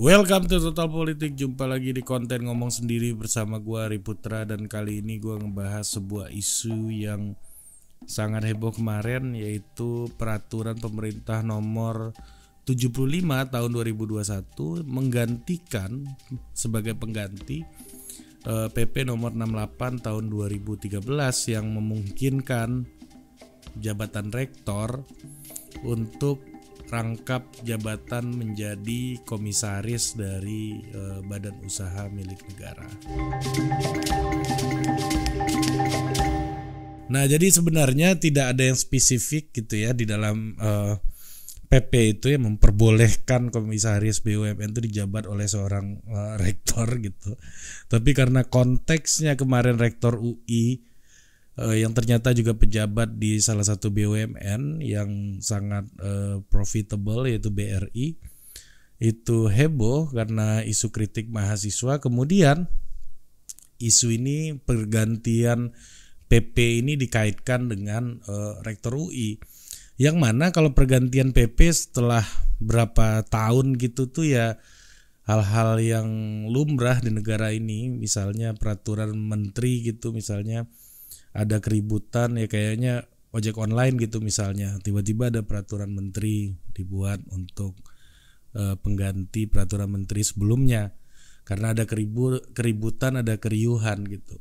Welcome to Total Politik. Jumpa lagi di konten ngomong sendiri bersama gua Ari Putra. Dan kali ini gua ngebahas sebuah isu yang sangat heboh kemarin, yaitu peraturan pemerintah nomor 75 tahun 2021 menggantikan sebagai pengganti PP nomor 68 tahun 2013 yang memungkinkan jabatan rektor untuk rangkap jabatan menjadi komisaris dari badan usaha milik negara. Nah, jadi sebenarnya tidak ada yang spesifik gitu ya di dalam PP itu yang memperbolehkan komisaris BUMN itu dijabat oleh seorang rektor gitu. Tapi karena konteksnya kemarin rektor UI yang ternyata juga pejabat di salah satu BUMN yang sangat profitable, yaitu BRI, itu heboh karena isu kritik mahasiswa. Kemudian isu ini, pergantian PP ini dikaitkan dengan rektor UI, yang mana kalau pergantian PP setelah berapa tahun gitu tuh ya hal-hal yang lumrah di negara ini. Misalnya peraturan menteri gitu, misalnya ada keributan ya, kayaknya ojek online gitu misalnya, tiba-tiba ada peraturan menteri dibuat untuk pengganti peraturan menteri sebelumnya karena ada keributan, ada keriuhan gitu.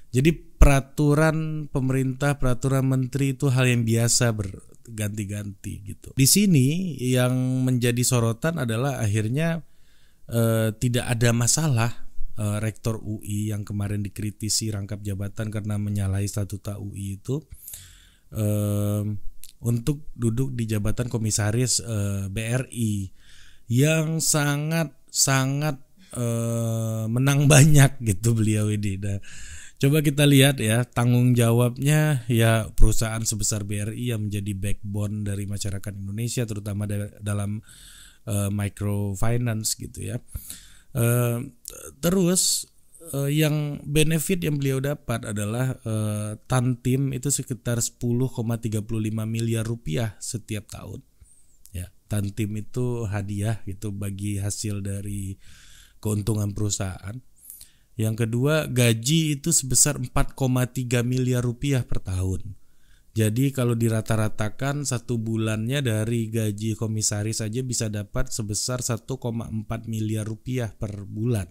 Jadi peraturan pemerintah, peraturan menteri itu hal yang biasa berganti-ganti gitu. Di sini yang menjadi sorotan adalah akhirnya tidak ada masalah rektor UI yang kemarin dikritisi rangkap jabatan karena menyalahi statuta UI itu untuk duduk di jabatan komisaris BRI yang sangat menang banyak gitu beliau ini. Nah, coba kita lihat ya tanggung jawabnya, ya perusahaan sebesar BRI yang menjadi backbone dari masyarakat Indonesia terutama dalam microfinance gitu ya. Terus yang benefit yang beliau dapat adalah Tantim itu sekitar 10,35 miliar rupiah setiap tahun. Ya, Tantim itu hadiah gitu bagi hasil dari keuntungan perusahaan. Yang kedua, gaji itu sebesar 4,3 miliar rupiah per tahun. Jadi kalau dirata-ratakan satu bulannya dari gaji komisaris saja bisa dapat sebesar 1,4 miliar rupiah per bulan.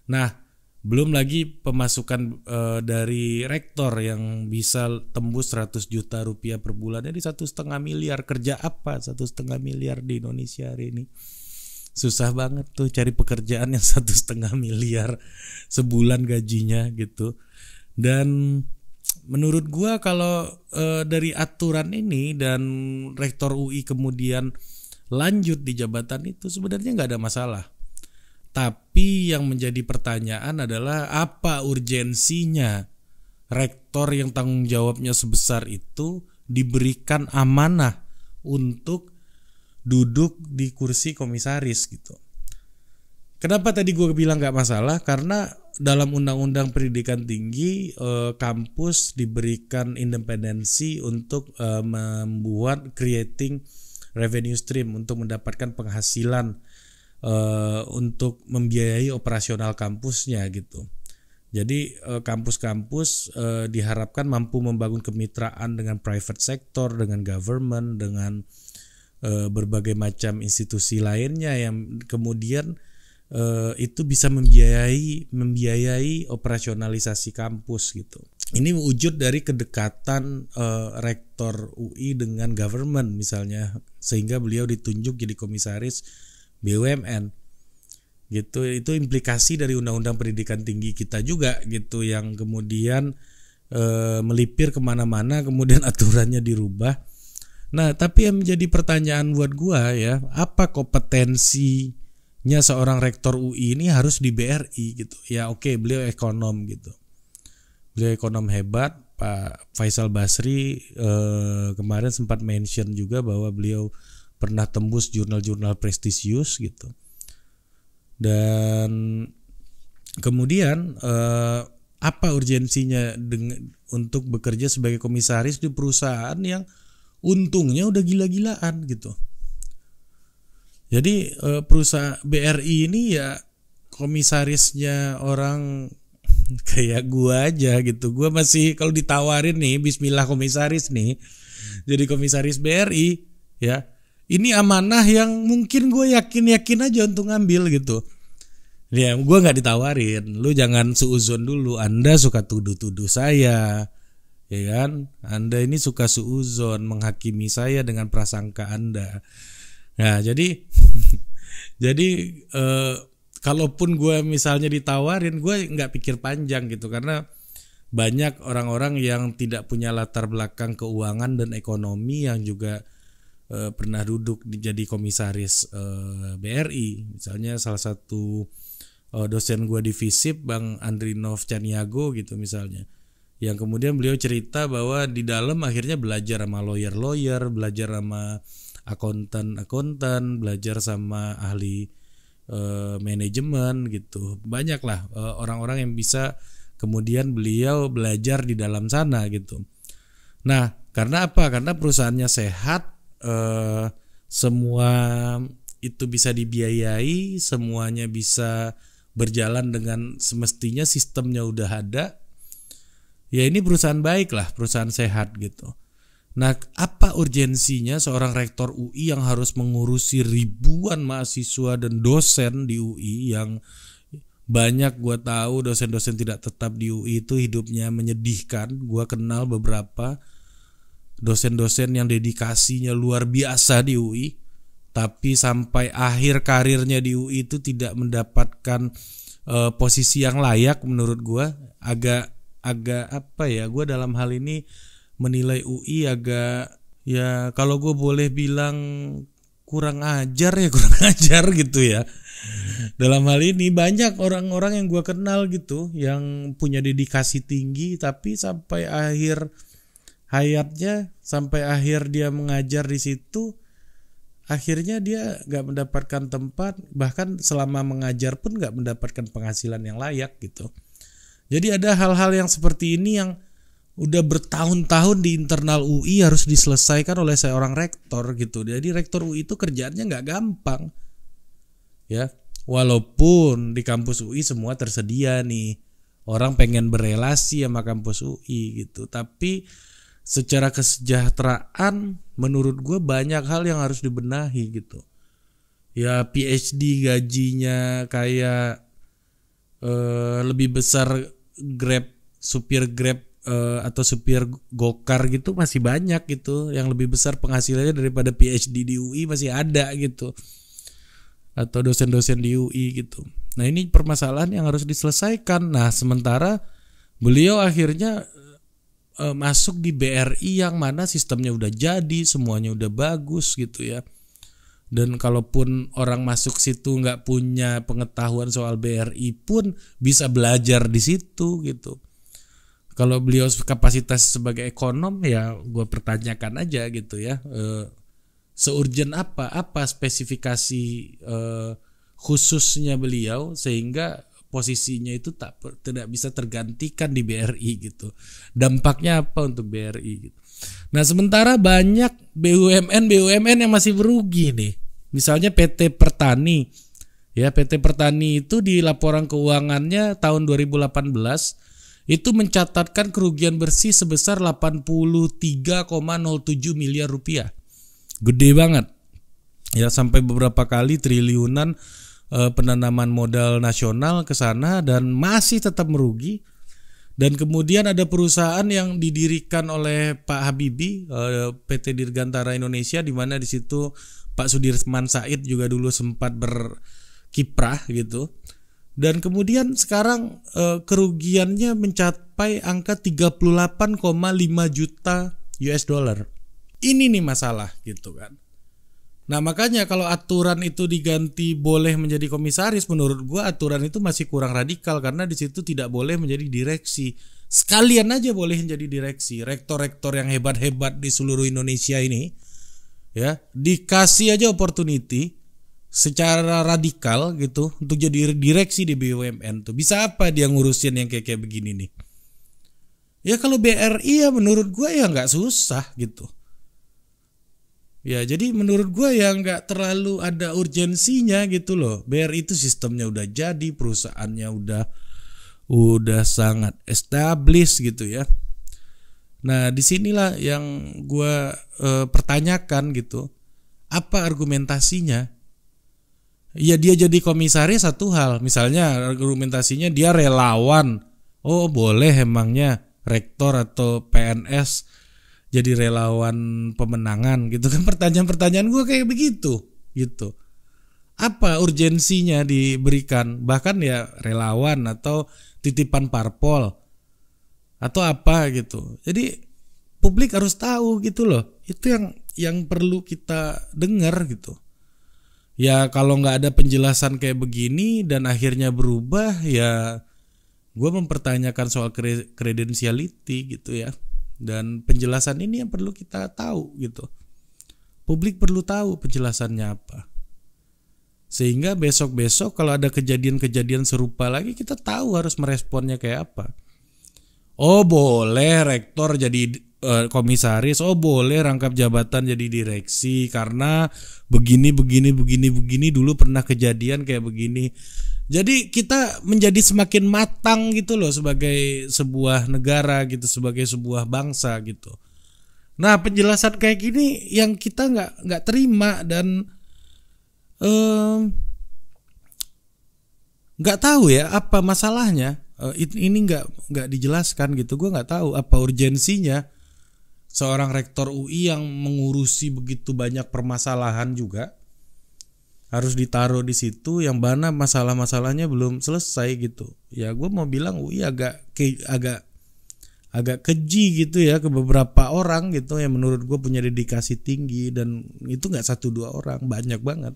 Nah, belum lagi pemasukan dari rektor yang bisa tembus 100 juta rupiah per bulan. Jadi 1,5 miliar. Kerja apa 1,5 miliar di Indonesia hari ini? Susah banget tuh cari pekerjaan yang 1,5 miliar sebulan gajinya gitu. Dan menurut gua kalau dari aturan ini dan rektor UI kemudian lanjut di jabatan itu sebenarnya nggak ada masalah. Tapi yang menjadi pertanyaan adalah apa urgensinya rektor yang tanggung jawabnya sebesar itu diberikan amanah untuk duduk di kursi komisaris gitu. Kenapa tadi gue bilang gak masalah? Karena dalam Undang-Undang Pendidikan Tinggi kampus diberikan independensi untuk membuat creating revenue stream untuk mendapatkan penghasilan untuk membiayai operasional kampusnya gitu. Jadi kampus-kampus diharapkan mampu membangun kemitraan dengan private sector, dengan government, dengan berbagai macam institusi lainnya yang kemudian itu bisa membiayai operasionalisasi kampus gitu. Ini wujud dari kedekatan rektor UI dengan government misalnya, sehingga beliau ditunjuk jadi komisaris BUMN gitu. Itu implikasi dari Undang-Undang Pendidikan Tinggi kita juga gitu, yang kemudian melipir kemana-mana, kemudian aturannya dirubah. Nah, tapi yang menjadi pertanyaan buat gua ya, apa kompetensinya seorang rektor UI ini harus di BRI gitu. Ya oke, beliau ekonom gitu. Beliau ekonom hebat. Pak Faisal Basri kemarin sempat mention juga bahwa beliau pernah tembus jurnal-jurnal prestisius gitu. Dan kemudian apa urgensinya untuk bekerja sebagai komisaris di perusahaan yang untungnya udah gila-gilaan gitu. Jadi perusahaan BRI ini ya komisarisnya orang kayak gua aja gitu. Gua masih kalau ditawarin nih, bismillah komisaris nih, jadi komisaris BRI ya. Ini amanah yang mungkin gue yakin aja untuk ngambil gitu. Ya, gue nggak ditawarin. Lu jangan suuzon dulu. Anda suka tuduh-tuduh saya, ya kan? Anda ini suka suuzon, menghakimi saya dengan prasangka Anda. Nah, jadi kalaupun gue misalnya ditawarin, gue nggak pikir panjang gitu, karena banyak orang-orang yang tidak punya latar belakang keuangan dan ekonomi yang juga pernah duduk jadi komisaris BRI. Misalnya salah satu dosen gue di FISIP, Bang Andrinov Caniago gitu misalnya, yang kemudian beliau cerita bahwa di dalam akhirnya belajar sama lawyer, belajar sama akuntan, belajar sama ahli manajemen gitu. Banyak lah orang-orang yang bisa kemudian beliau belajar di dalam sana gitu. Nah, karena apa? Karena perusahaannya sehat, semua itu bisa dibiayai, semuanya bisa berjalan dengan semestinya, sistemnya udah ada. Ya ini perusahaan baik lah, perusahaan sehat gitu. Nah, apa urgensinya seorang rektor UI yang harus mengurusi ribuan mahasiswa dan dosen di UI, yang banyak gue tahu dosen-dosen tidak tetap di UI itu hidupnya menyedihkan. Gue kenal beberapa dosen-dosen yang dedikasinya luar biasa di UI, tapi sampai akhir karirnya di UI itu tidak mendapatkan posisi yang layak. Menurut gue agak apa ya, gue dalam hal ini menilai UI agak, ya kalau gue boleh bilang kurang ajar gitu ya. Dalam hal ini banyak orang-orang yang gue kenal gitu yang punya dedikasi tinggi, tapi sampai akhir hayatnya, sampai akhir dia mengajar di situ, akhirnya dia nggak mendapatkan tempat, bahkan selama mengajar pun nggak mendapatkan penghasilan yang layak gitu. Jadi ada hal-hal yang seperti ini yang udah bertahun-tahun di internal UI harus diselesaikan oleh seorang rektor gitu. Jadi rektor UI itu kerjaannya nggak gampang ya. Walaupun di kampus UI semua tersedia nih, orang pengen berelasi sama kampus UI gitu, tapi secara kesejahteraan menurut gue banyak hal yang harus dibenahi gitu. Ya PhD gajinya kayak lebih besar supir Grab atau supir Gokar gitu masih banyak gitu, yang lebih besar penghasilannya daripada PhD di UI masih ada gitu, atau dosen-dosen di UI gitu. Nah ini permasalahan yang harus diselesaikan. Nah sementara beliau akhirnya masuk di BRI yang mana sistemnya udah jadi, semuanya udah bagus gitu ya. Dan kalaupun orang masuk situ nggak punya pengetahuan soal BRI pun bisa belajar di situ gitu. Kalau beliau kapasitas sebagai ekonom ya gue pertanyakan aja gitu ya. Seurgent apa spesifikasi khususnya beliau sehingga posisinya itu tidak bisa tergantikan di BRI gitu. Dampaknya apa untuk BRI gitu. Nah sementara banyak BUMN yang masih merugi nih. Misalnya PT Pertani. Ya, PT Pertani itu di laporan keuangannya tahun 2018 itu mencatatkan kerugian bersih sebesar 83,07 miliar rupiah. Gede banget. Ya, sampai beberapa kali triliunan penanaman modal nasional ke sana dan masih tetap merugi. Dan kemudian ada perusahaan yang didirikan oleh Pak Habibie, PT Dirgantara Indonesia, di mana di situ Pak Sudirman Said juga dulu sempat berkiprah gitu. Dan kemudian sekarang kerugiannya mencapai angka 38,5 juta US dollar. Ini nih masalah gitu kan. Nah makanya kalau aturan itu diganti boleh menjadi komisaris, menurut gua aturan itu masih kurang radikal karena di situ tidak boleh menjadi direksi. Sekalian aja boleh menjadi direksi. Rektor-rektor yang hebat-hebat di seluruh Indonesia ini ya dikasih aja opportunity secara radikal gitu untuk jadi direksi di BUMN tuh. Bisa apa dia ngurusin yang kayak begini nih? Ya kalau BRI ya menurut gua ya nggak susah gitu. Ya, jadi menurut gue ya nggak terlalu ada urgensinya gitu loh. BRI itu sistemnya udah jadi, perusahaannya udah sangat established gitu ya. Nah, disinilah yang gue pertanyakan gitu. Apa argumentasinya? Ya dia jadi komisaris satu hal. Misalnya argumentasinya dia relawan. Oh boleh emangnya rektor atau PNS jadi relawan pemenangan gitu kan. Pertanyaan-pertanyaan gue kayak begitu gitu. Apa urgensinya diberikan? Bahkan ya relawan atau titipan parpol atau apa gitu. Jadi publik harus tahu gitu loh. Itu yang perlu kita dengar gitu. Ya kalau nggak ada penjelasan kayak begini dan akhirnya berubah, ya gue mempertanyakan soal kredensiality gitu ya. Dan penjelasan ini yang perlu kita tahu gitu. Publik perlu tahu penjelasannya apa. Sehingga besok-besok kalau ada kejadian-kejadian serupa lagi, kita tahu harus meresponnya kayak apa. Oh boleh rektor jadi komisaris, oh boleh rangkap jabatan jadi direksi karena begini dulu pernah kejadian kayak begini. Jadi kita menjadi semakin matang gitu loh sebagai sebuah negara gitu, sebagai sebuah bangsa gitu. Nah penjelasan kayak gini yang kita nggak terima dan nggak tahu ya apa masalahnya. Ini nggak dijelaskan gitu. Gue nggak tahu apa urgensinya seorang rektor UI yang mengurusi begitu banyak permasalahan juga harus ditaruh di situ, yang mana masalah-masalahnya belum selesai gitu. Ya gue mau bilang UI agak keji gitu ya ke beberapa orang gitu yang menurut gue punya dedikasi tinggi, dan itu nggak 1-2 orang, banyak banget.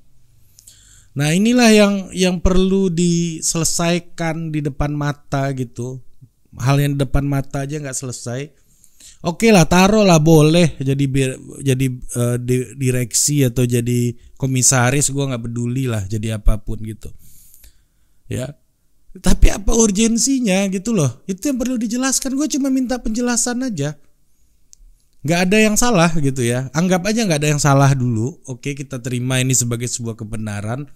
Nah inilah yang perlu diselesaikan di depan mata gitu. Hal yang di depan mata aja nggak selesai. Oke lah, taruh lah boleh jadi direksi atau jadi komisaris, gue nggak peduli lah jadi apapun gitu. Ya. Tapi apa urgensinya gitu loh? Itu yang perlu dijelaskan. Gue cuma minta penjelasan aja. Nggak ada yang salah gitu ya. Anggap aja nggak ada yang salah dulu. Oke, kita terima ini sebagai sebuah kebenaran.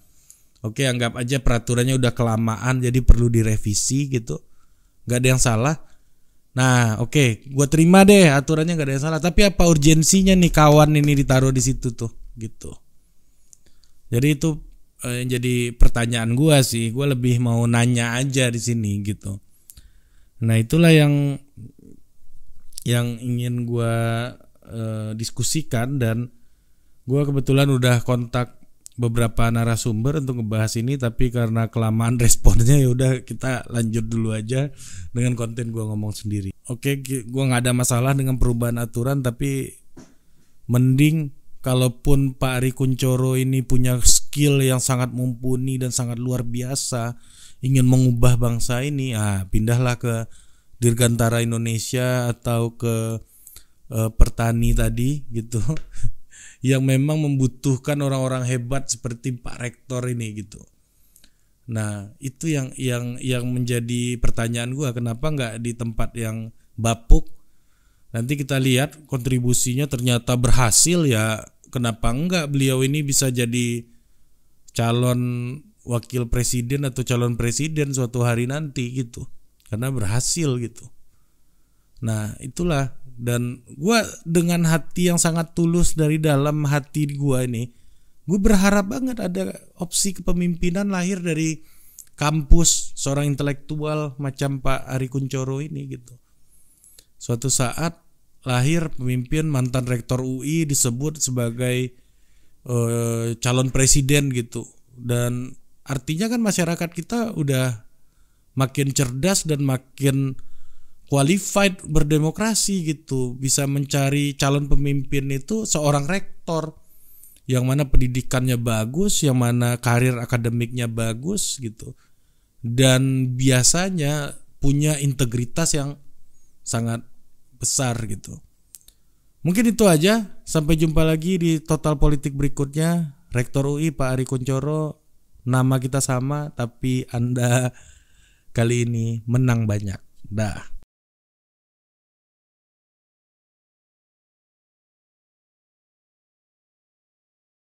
Oke, anggap aja peraturannya udah kelamaan jadi perlu direvisi gitu. Nggak ada yang salah. Nah, oke, gue terima deh aturannya nggak ada yang salah. Tapi apa urgensinya nih kawan ini ditaruh di situ tuh, gitu. Jadi itu yang jadi pertanyaan gue sih. Gue lebih mau nanya aja di sini gitu. Nah, itulah yang ingin gue diskusikan, dan gue kebetulan udah kontak beberapa narasumber untuk ngebahas ini, tapi karena kelamaan responnya ya udah kita lanjut dulu aja dengan konten gue ngomong sendiri. Oke, gue nggak ada masalah dengan perubahan aturan, tapi mending kalaupun Pak Ari Kunchoro ini punya skill yang sangat mumpuni dan sangat luar biasa, ingin mengubah bangsa ini, pindahlah ke Dirgantara Indonesia atau ke Pertani tadi gitu. Yang memang membutuhkan orang-orang hebat seperti Pak Rektor ini gitu. Nah itu yang menjadi pertanyaan gue, kenapa nggak di tempat yang bapuk. Nanti kita lihat kontribusinya ternyata berhasil, ya kenapa enggak beliau ini bisa jadi calon wakil presiden atau calon presiden suatu hari nanti gitu, karena berhasil gitu. Nah itulah. Dan gue dengan hati yang sangat tulus dari dalam hati gue ini, gue berharap banget ada opsi kepemimpinan lahir dari kampus seorang intelektual macam Pak Ari Kunchoro ini gitu. Suatu saat lahir pemimpin, mantan rektor UI disebut sebagai calon presiden gitu. Dan artinya kan masyarakat kita udah makin cerdas dan makin qualified berdemokrasi gitu, bisa mencari calon pemimpin itu seorang rektor yang mana pendidikannya bagus, yang mana karir akademiknya bagus gitu, dan biasanya punya integritas yang sangat besar gitu. Mungkin itu aja, sampai jumpa lagi di Total Politik berikutnya. Rektor UI Pak Ari Kunchoro, nama kita sama tapi Anda kali ini menang banyak. Dah.